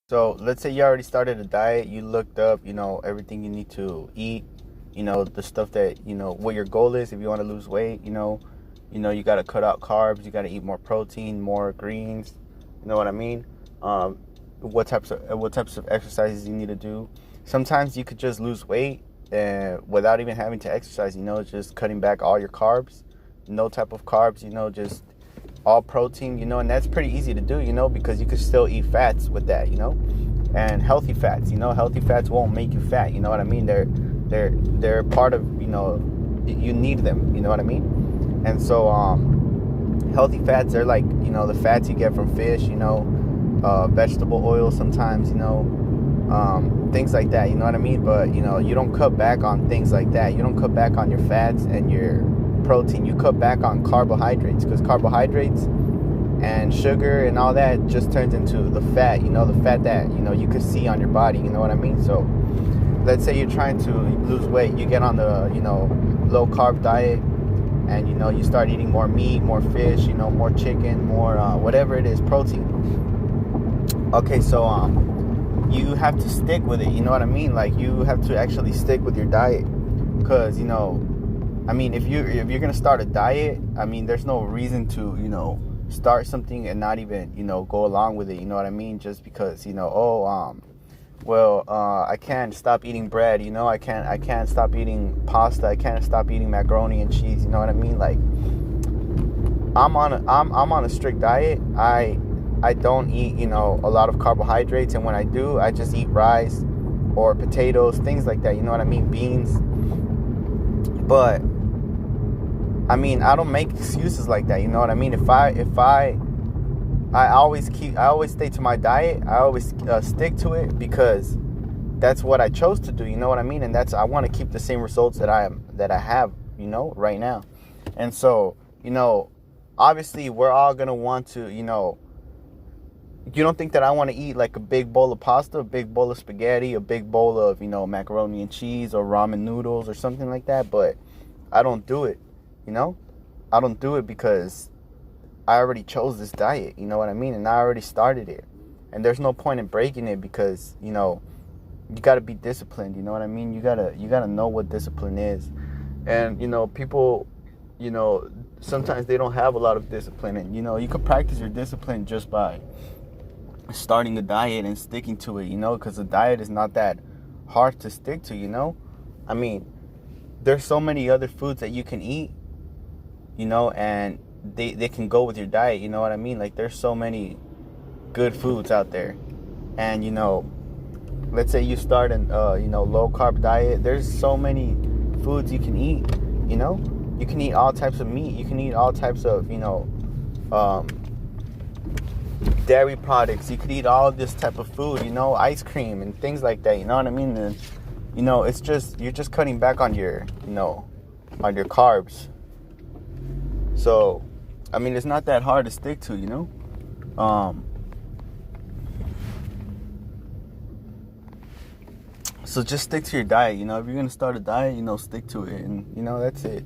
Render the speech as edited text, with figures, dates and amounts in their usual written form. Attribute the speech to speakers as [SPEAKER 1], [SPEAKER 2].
[SPEAKER 1] So let's say you already started a diet, you looked up, everything you need to eat, the stuff that, what your goal is if you want to lose weight, you got to cut out carbs, you got to eat more protein, more greens, you know what I mean? Um, what types of exercises you need to do. Sometimes you could just lose weight without even having to exercise, just cutting back all your carbs, no type of carbs, just all protein, and that's pretty easy to do, because you could still eat fats with that, and healthy fats, healthy fats won't make you fat, you know what I mean? They're part of, you need them, you know what I mean? And so, healthy fats are like, the fats you get from fish, vegetable oil sometimes, things like that, you know what I mean? But, you don't cut back on things like that. You don't cut back on your fats and your protein. You cut back on carbohydrates, because carbohydrates and sugar and all that just turns into the fat, the fat that, you could see on your body, you know what I mean? So let's say you're trying to lose weight, you get on the, low carb diet, and, you start eating more meat, more fish, more chicken, more, whatever it is, protein. Okay, so, you have to stick with it, you know what I mean? Like, you have to actually stick with your diet, because, if you're gonna start a diet, there's no reason to, start something and not even, go along with it, you know what I mean? Just because, I can't stop eating bread, I can't stop eating pasta, I can't stop eating macaroni and cheese, you know what I mean? Like, I'm on a strict diet. I don't eat, a lot of carbohydrates, and when I do, I just eat rice or potatoes, things like that, you know what I mean? Beans. But I don't make excuses like that, you know what I mean? I always stay to my diet. I always stick to it, because that's what I chose to do, you know what I mean? And I want to keep the same results that I have, right now. And so, obviously we're all going to want to, you don't think that I want to eat like a big bowl of pasta, a big bowl of spaghetti, a big bowl of, macaroni and cheese or ramen noodles or something like that, but I don't do it, I don't do it because I already chose this diet, you know what I mean? And I already started it. And there's no point in breaking it, because, you got to be disciplined, you know what I mean? You got to know what discipline is. And, people, sometimes they don't have a lot of discipline, and, you can practice your discipline just by starting a diet and sticking to it, because a diet is not that hard to stick to, there's so many other foods that you can eat, and they can go with your diet, you know what I mean? Like, there's so many good foods out there. And, let's say you start an, low carb diet. There's so many foods you can eat, you can eat all types of meat. You can eat all types of, dairy products. You could eat all this type of food, ice cream and things like that, you know what I mean? And, it's just, you're just cutting back on your, on your carbs. So, it's not that hard to stick to, So just stick to your diet, if you're going to start a diet, stick to it, and, that's it.